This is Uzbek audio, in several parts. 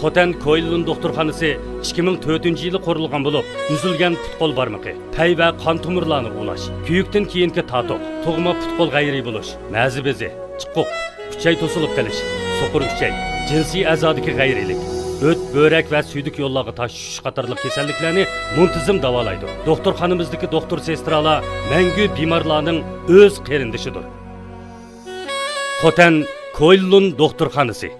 Xoten Koyilun doktorxanası 2004-yılı qurilgan bo'lib, uzilgan putqol barmog'i, pay va qon tomirlarini ulash, kuyukdan keyingi tatuq, tug'ma putqol g'ayriy bo'lish, ma'zi bezi, chiquq, kuchay to'silib qolish, so'qir kuchay, jinsiy a'zodagi g'ayriylik, o't, börak va suydik yo'llarga tashish qatorliq kasalliklarni muntizam davolaydi. Doktorxonamizdagi doktor sestralar mangu bemorlarning o'z qarindishidir. Xoten Koyilun doktorxonasi.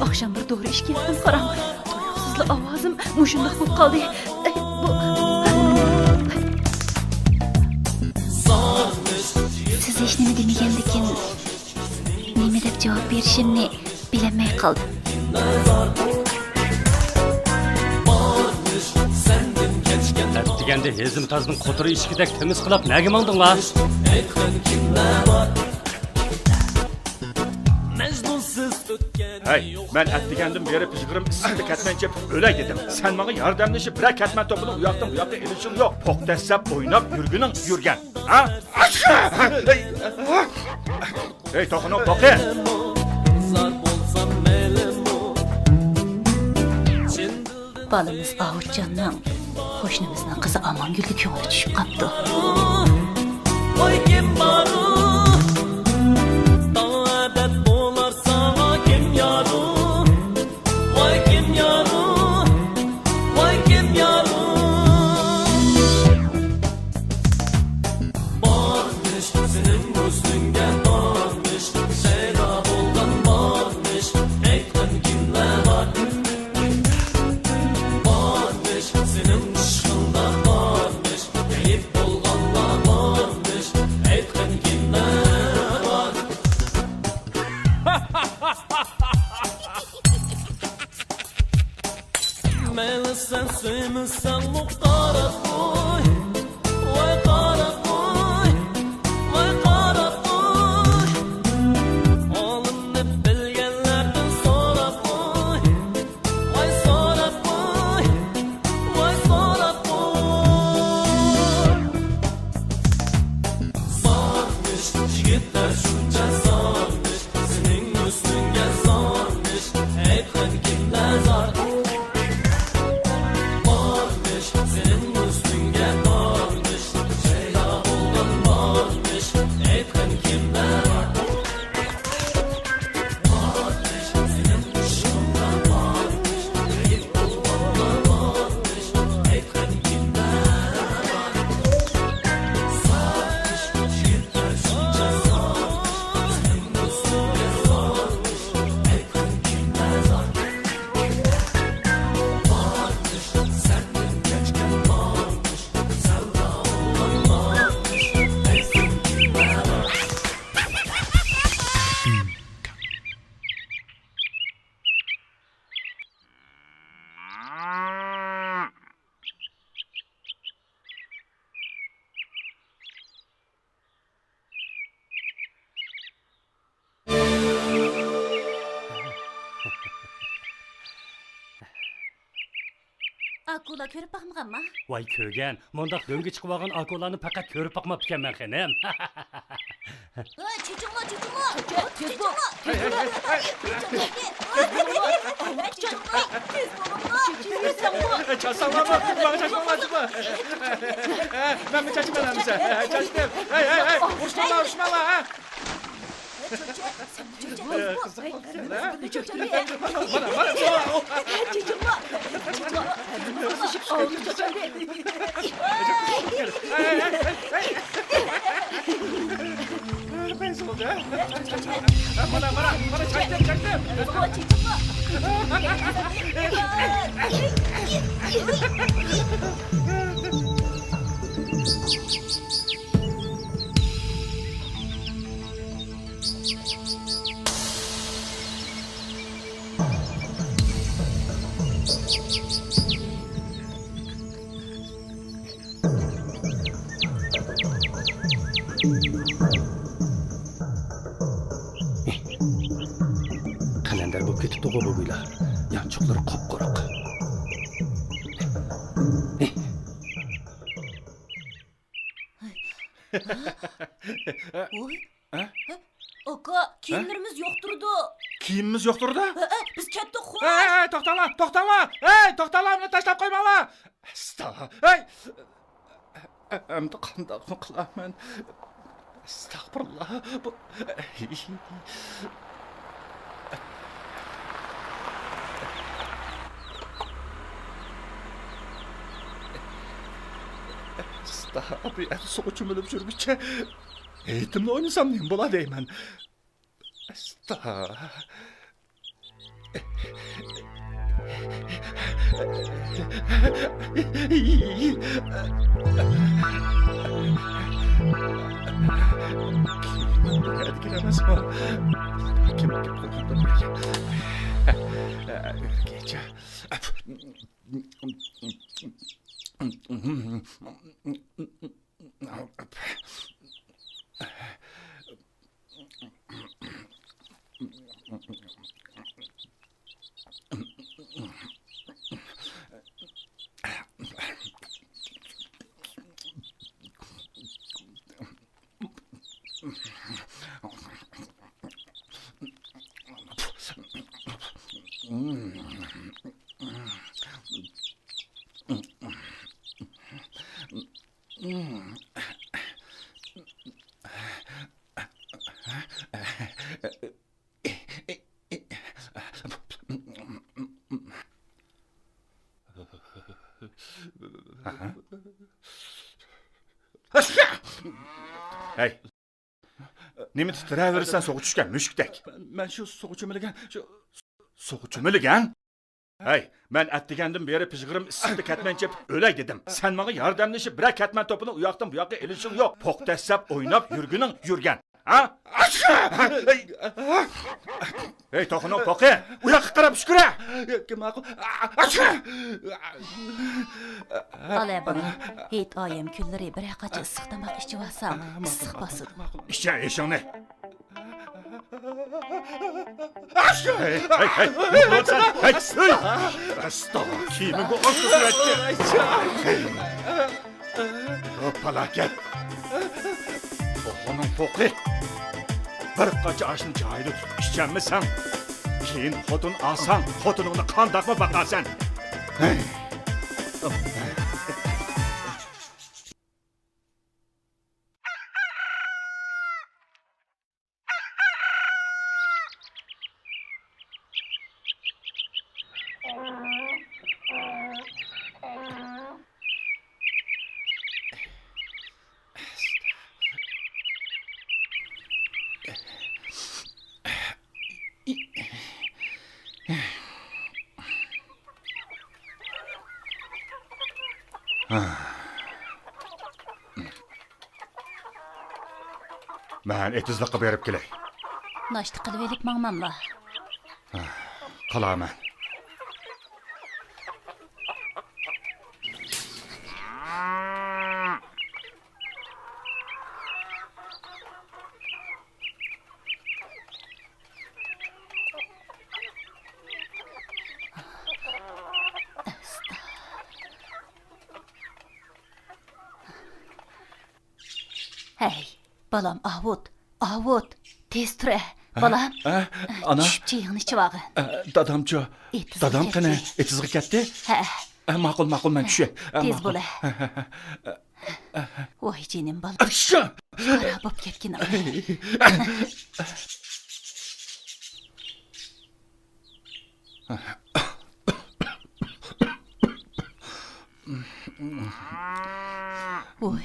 Akşam bir doğru iş gittim karam. Toyaksızlı avazım muşunduk bu kaldı. Siz hiç neme demegendikin neme dep cevap berişimni bilemey kaldım. Degende hezim tazning qotiri ishkidek temiz qilib nega manding la? Hey, ben ettigendim bir yere pişirim, sizde ketmençe öyle dedim. Sen bana yardımlaşıp bırak ketmen topunu uyaktım, ilişkin yok. Poktesep oynap yürgünün yürgen. Ha? Hey tokunu poke. Balımız Ağurcan'dan hoşnumuzdan kızı Amangül'de köngülü düşüp kaptı. Akula körüp bakmagan mı? Vay kögen, mondaq döngü chiqib olgan akolarni faqat ko'rib boqmab ekanman xanim. Çocuğuma. Çalsam ama bana çaşmamaz mı? Ben mi çaşmadım sen? Çaştım. Hey, uçmalar ha. Kalender bu ketib to'g'ri bu guylar. Yanchuqlari qop-qora. Aka, kiyimlerimiz yokturdu. Kiyimimiz yoktur da. Biz kettik xo'sh. To'xtanglar, meni tashlab qo'ymanglar. Hey! Endi qanday qilaman? Astag'firullah. Abi, suv cho'milib yurguncha etimni o'ynasam nima bo'ladi deyman. Hadi giremez mi? Kim Gece. Hey. Nima titiraversan so'g'ib tushgan mushukdek. Men shu so'g'ib cho'milgan, so'g'ib cho'milgan? Hey, men atdigandan beri pishg'irim issiqda ketmanchib o'lay dedim. Sen menga yordamlashib, bir ketman topini u yoqdan bu yoqqa elishing yo'q. Poq dastlab o'ynab yurguning yurgan. Ha? Hey, to'xino poqi. U yoqqa qarab shukra. Ma'qul. Ala buni. Heyt oyim kunlari bir qancha issiq tamoq ichib olsam, issiq bosadi. İşte eşanı. Hey. Estağfurullah. Kimi bu akıbette? Felaket. Oğlunun poqi. Bir qacha aşını cahili tut. İşçenmisan. Keyin xotun alsan, xotununu qandaqmı baqasan? Hey. Ben etizliqqa berib kelay. Naştı qilib elib mangmanlar. Qalaman. Hey, balam Avut, tez ture. Balam. Ana. Çayını içib ağın. Dadamçı. Dadam qana etizliq ketdi? Ha. Ma'qul men tushey. Tez bo'la. Voy jinim bal. Aşağı. Qara bo'p ketkin. Voy.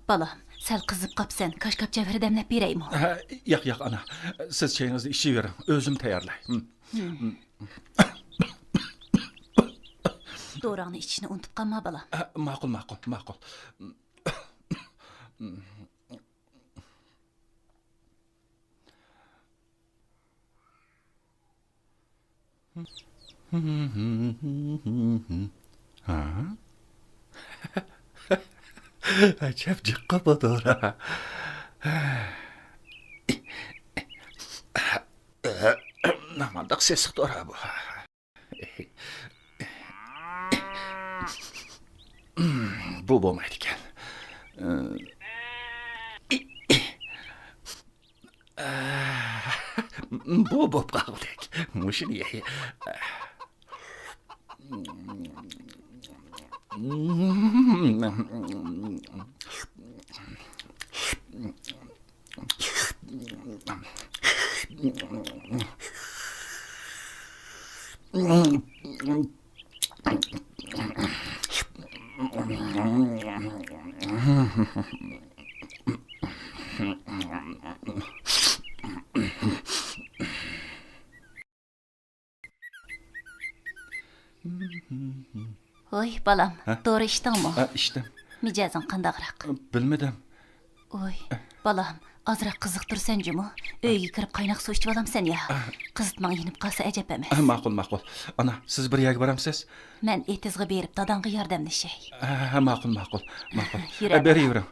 Balam, sal qizib qapsan. Qashqab javhar demlab beraymi? Yo'q, ana. Siz çayınızı içivering. Özüm tayyorlay. Dorangni ichishni unutib qolma balam. Ma'qul. Acayip cıqqa badora. Namandaq ses dora bu. Bu bo'lmaydi ekan. Bu bo'p qoldik. Mushini ye. Oy balam, doğru içdingmi? İçtim. Mijozing qandaqroq? Bilmedim. Oy, balam, azroq qiziqtirsanjimi? Uyga kirib qaynoq suv ichib olamsan ya. Qizitmang yinib qolsa ajab emas. Ma'qul. Ana, siz bir yerga boramsiz? Men etizga berib dadangga yordamlashay. Ma'qul. Yuraver. Beravering.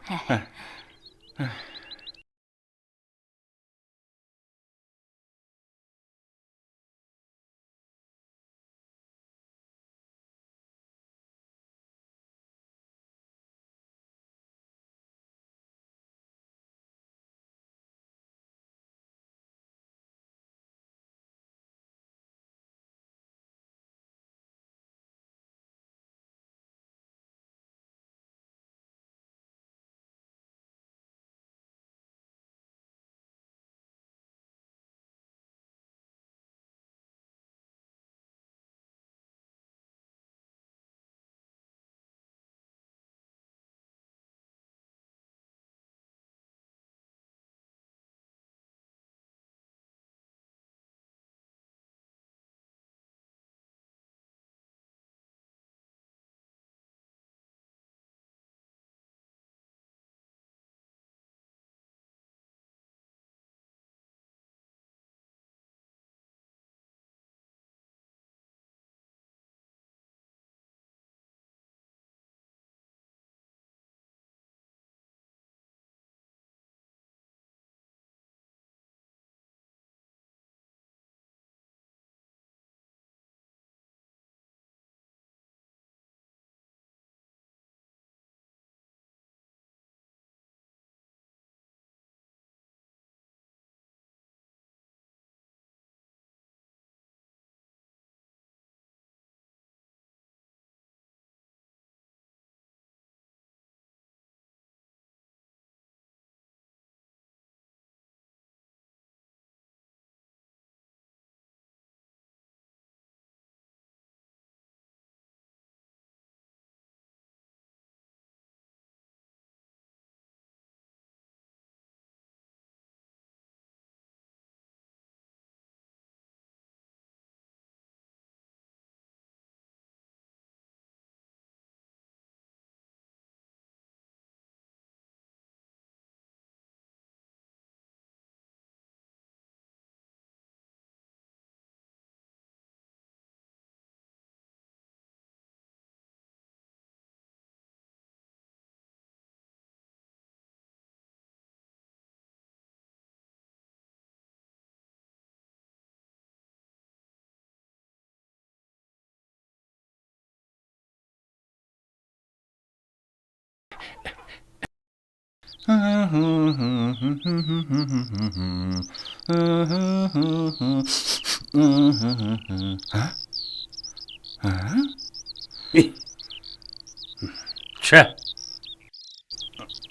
Çe.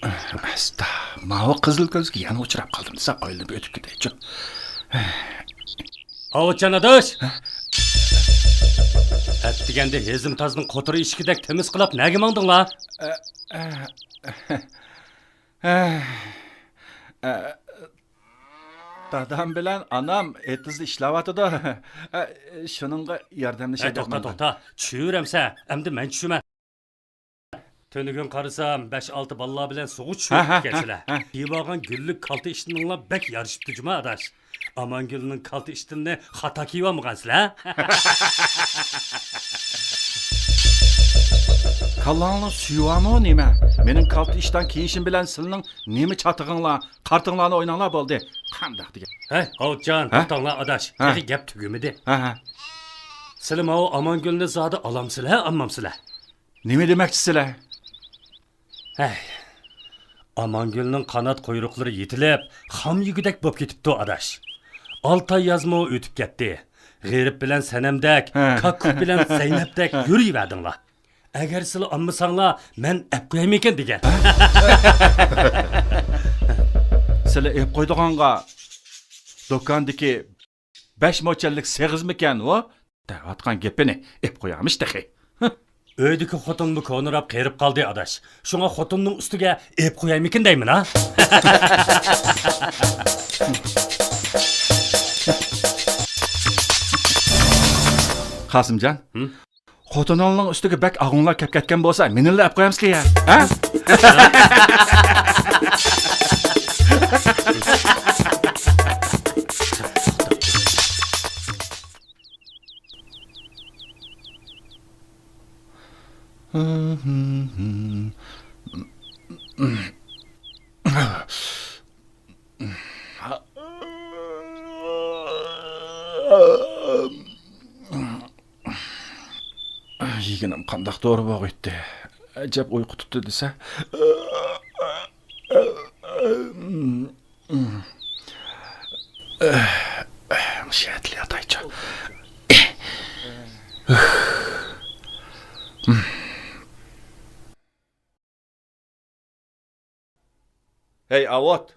Asta, mava qizil ko'zga yana uchrab qoldim desa, oyilib o'tib ketaychi. Avutcan adaş. Әттігенде езім тазның қотыры ішкідек теміз қылап нәгі маңдың ла? Dadam bilan anam etizli ishlavatı da şununla yardımlaşa Toqta. Çüyüremse, әмді mən çüşümə. Tönügün qarısam, 5-6 balla bilen soğu çüyüp geçile. Dibağın güllük kaltı iştininla bek yarışıptı cuma adaş. Aman gülünün kaltı iştinini hata kiva mı qansın ha? Kallanlı suyuva mı nime? Benim kaltı işten kiyişim bilen sılının nemi çatığınla, kartınlarla oynanlar boldu. Kandak diye. Hey, Avutcan, toqtanla adaş. Dedi gep tügümedi. Silim o aman gülünü zadı alamsıla, ammamsıla. Nemi demekçisiler? Hey, aman gülünün kanat kuyrukları yetilip, ham yigidek bop ketipti adaş. 6 ay yazma ötüp ketdi. G'erib bilen Senemdek, Kakkuk bilen Zeynepdek yürüyiverdinla. Eğer sili anmasanla, men ep koyayım eken degen. Sili ep koyduğanga dokandaki 5 moçellik 8 miken o? Devatkan gepini ep koyamış deki. Öydeki xotunmu konurap qerip qaldı adaş. Şuna xotunun üstüge ep koyayım eken deymin ha? Kasımcan, xotununun üstüge bek ağınlar kep ketken bolsa, menille ep koyamız ki ya. Ha? Yeğenim kandak doğru bağ etti. Acep uyku tuttu dese. Şehitli yatayca. Hey Avut.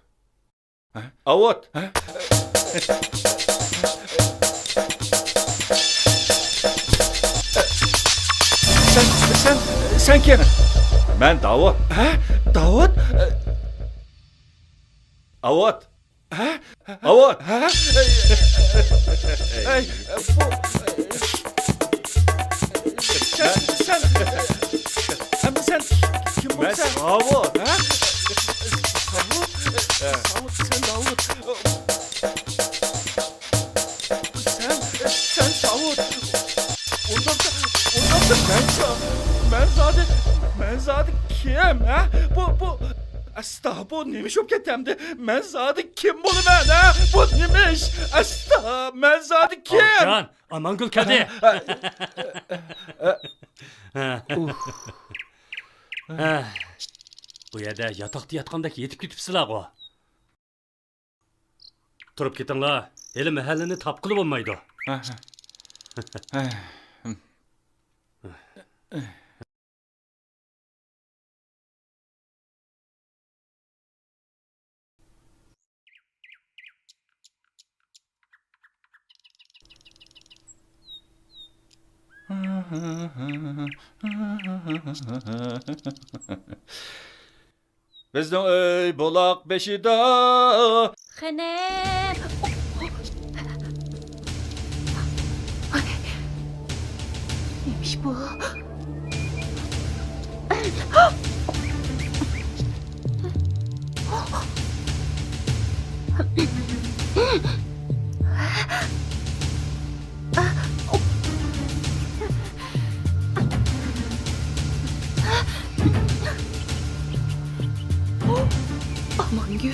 Avut. Sen kim? Ben Davut. Davut? Avut. Avut. Hey, bu... Sen kim bu sen? Davut. Davut, sen Davut. Sen Davut. Ondan da ben zaten kim ha? Bu asta bu neymiş o ketemdi? Ben zaten kim bunu ben ha? Bu neymiş? Asta ben zaten kim? Avutcan, aman gül kedi. Bu yerda yatakta yatqandaki yetip ketipsizlar o. Turib ketinglar. Hali mahallani tapqili bo'lmaydi. Bizden ey bulak beşida. Xenem. Neymiş bu? Aman gül.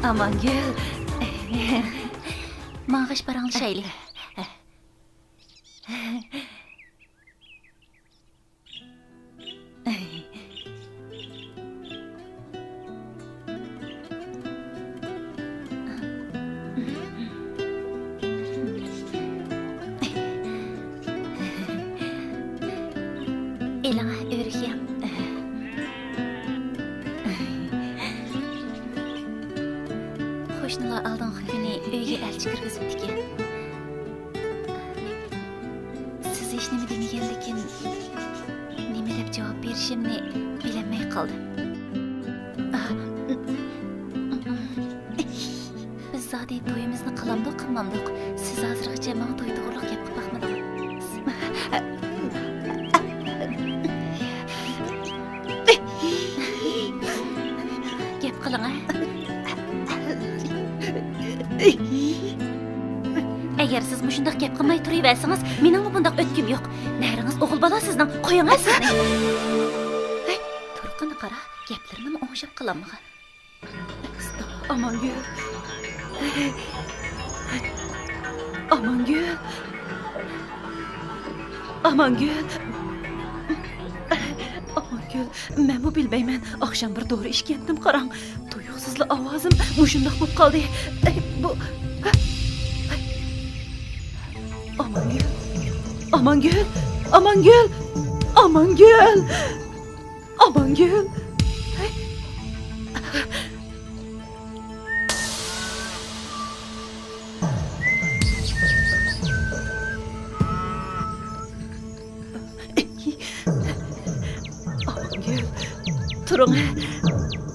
Aman gül. yalang'aç paranglashaylik. Elana örüyem. Qo'shnilar oldingi kuni uyga elchi kirgizibdikan. Siz hech nima demagan lekin nima deb javob berishimni bilolmay qoldim. Biz zodi to'yimizni qilamdiq, qilmamdiq. Siz hozirgacha menga to'y to'g'riliq gap qilib boqmadingiz. Gap qiling, a? Agar siz mushundaq gap qilmay turaversangiz, mening bundaq o'tkim yo'q. Näringiz o'g'il bola sizning, qo'ying sizni. Turqini qara, gaplarini o'ngshab qilaman. Amangül. Amangül. Amangül. Amangül, men bu bilmayman. Oqshom bir to'g'ri ish ketdim, qarang. Tuyuqsizli ovozim mushundaq bo'lib qoldi. Bu Amangül. Amangül. Amangül. Amangül. Amangül. Amangül. Turun.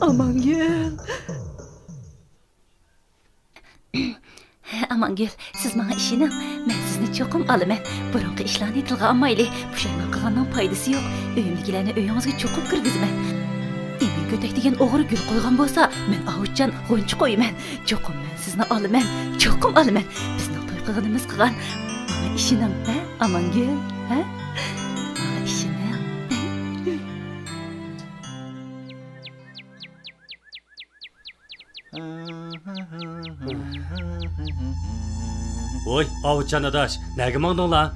Amangül. Amangül, siz menga ishining, men sizni cho'qim olaman. Burunqi ishlarni tilga olmaylik. Pushaymon qilganning foydasi yo'q. Uyimdagilarni uyingizga cho'qib kirgizman. Emi ko'tak degan o'g'ri gul qo'ygan bo'lsa, men avuchchan g'unchi qo'yman. Cho'qim men sizni olaman. Cho'qim olaman. Bizning to'y qilganimiz qilgan. Menga ishining, ha? Amangül, ha? Menga ishining. Voy, avuchchan adash, nega mangdinglar?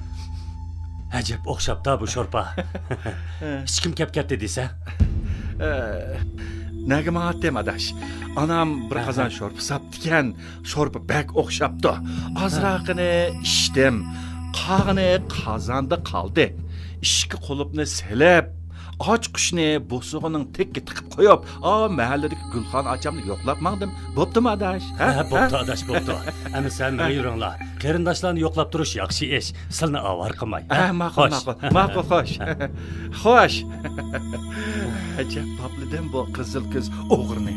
Ajab o'xshabda bu sho'rpa. Hech kim kep ketdi desa. Nega ma'atdem adash? Anam bir qozon sho'rpa saptikan, sho'rpa bak o'xshabdi. Azraqini ishdim, qag'ini qozonda qoldi. Ishki qulubni selib, och qushni bo'sug'ining tekka tiqib qo'yib, mahalladagi Gulxon achamni yo'qlab mangdim. Bo'ptimi adash? Ha, bo'pti adash, bo'pti. Ana sen menga yuringlar. Qarindoshlarni yo'qlab turish yaxshi ish. Silni avar qilmay. Ma'qul, ma'qul, xo'sh. Xo'sh. Ajab poplidan bu qizil qiz o'g'rini.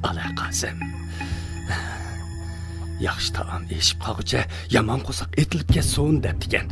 Alaqasam. Yaxshi taom eshib qolguncha yomon qo'saq etilib ketsin debdigan.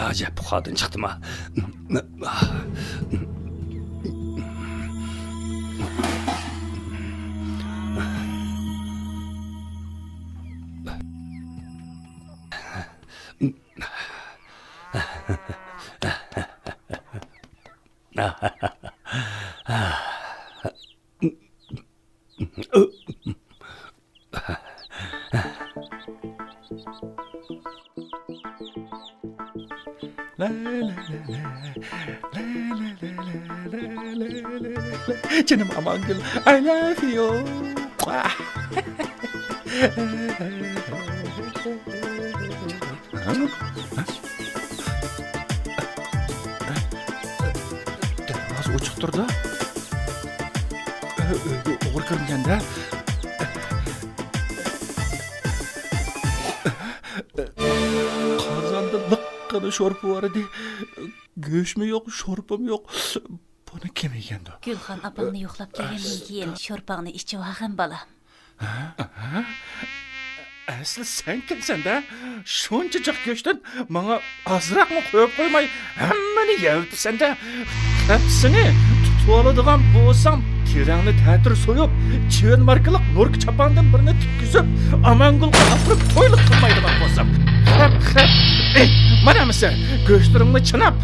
Acayip bu kadın çıktı mı? Canım Amangıl, I love you. Darvoza ochiq turdi. O'g'ri kirmaganda. Qozonda liqqina sho'rpa bor edi. Go'shtmi yo'q, sho'rpam yo'q. Buni kim yegandi? Gulxon opangni yo'qlab kelgandan keyin sho'rpangni ichib olg'in bolam. Asli sen kimsan-da? Shuncha go'shtdan menga ozroqmi qo'yib qo'ymay, hammani yeyibsan-da. Hepsini tutib oladigan bo'lsam, terangni ta'tir so'yib, chivin markaliq Nurk chapandan birini tikkizib, Amangulga olib to'yliq qilmaydigan bo'lsam. Mana misa, go'shtlarimni chinab,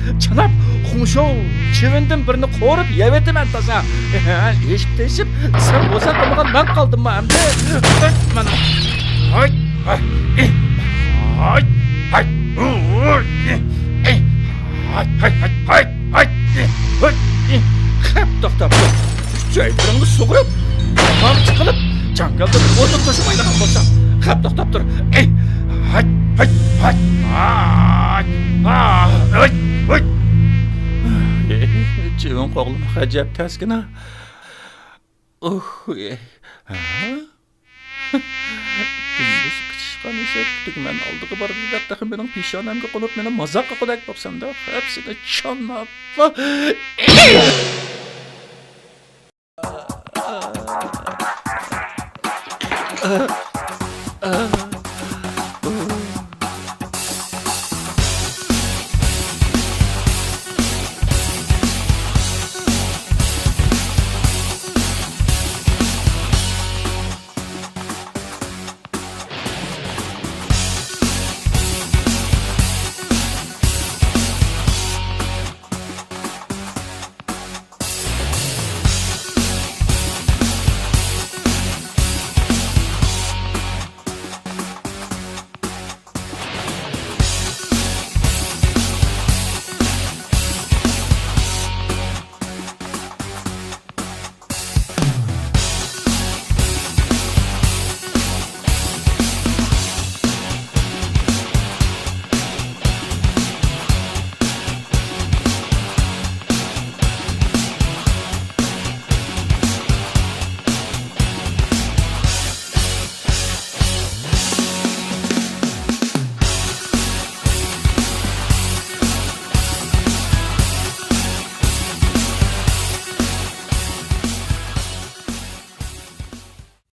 xumshov chivindan birini qo'rib yeyibman toza. Eshib teshib, sen bo'satmagan men qoldimmi endi? Mana Hay, hay, hay, hay, to'xtab tur. Joylarimni sug'urib, ham chiqilib, jangalda o'tib tashamaydigan bo'lsam, qap to'xtab tur. Hay, hay, hay, hay. Chivin qo'g'lim ajab taskina. Gündüz kıçışkan eshak tugman oldiga bordi deb taxim mening peshonamga qo'nib meni mazoq qilib bo'lsam-da, hepsini chonnab.